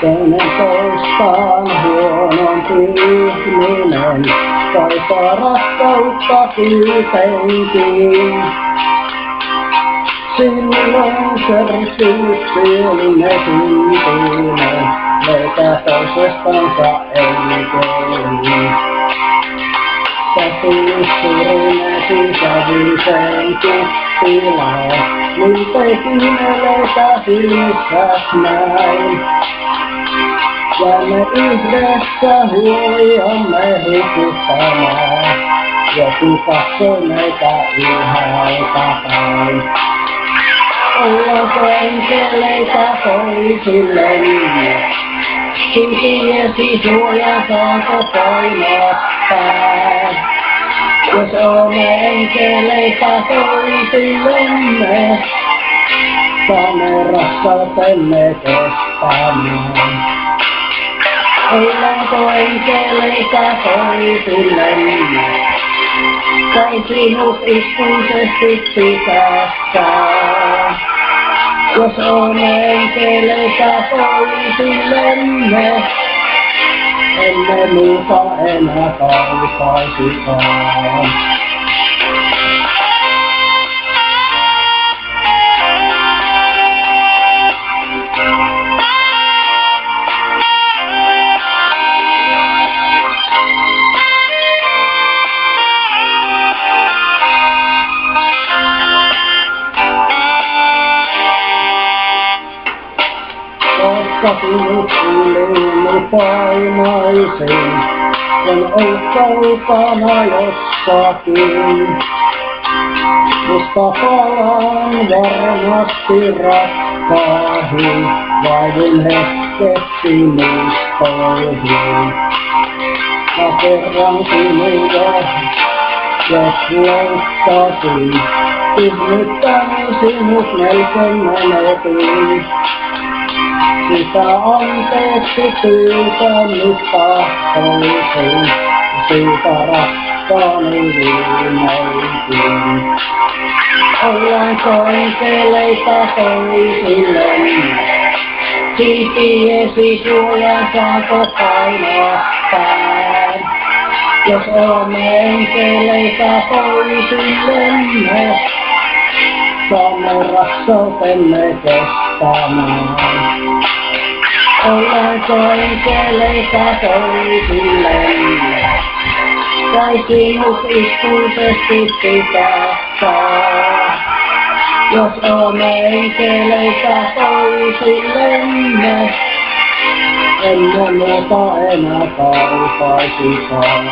Toinen toistaan huonompi ihminen, kaipaa rakkautta kuitenkin. Silloin se ristityksellinen syntinen, löytää toisestansa eniten. Käsisurinen sisävisenkin tilaa, niitäkin eleitä silmissäs näin. Ja me yhdessä huojamme hukuttamaan, joku katsoi meitä ylhäältä päin. Ollaanko enkeleitä toisillemme, tiesi suoja saako painaa päin. Jos olemme enkeleitä toisillemme, saamme rakkautemme kestämään. Ollaanko enkeleitä toisillemme, kai sinut ikuisesti pitästään. Jos on enkeleitä toisillemme, emme muuta enää kaipaisikaan. Koska sinut yliini painaisin, en ole kaukana jossakin. Musta palaan varmasti rakkaahin, vaivun hetkeksi muistoihin. Mä kerran sinulle, jos loukkaisin, ihmettäni sinut melkein menetin. Sitä anteeksi pyytänyt tahtoisin, siitä rakkaani viimeinkin. Ollaanko enkeleitä toisillemme, silti suojan saako painaa päin. Jos olemme enkeleitä toisillemme, saamme rakkautemme kestämään. Ollaanko enkeleitä toisillemme, kai sinut ikuisesti pitästään. Jos olemme enkeleitä toisillemme, emme muuta enää kaipaisikaan.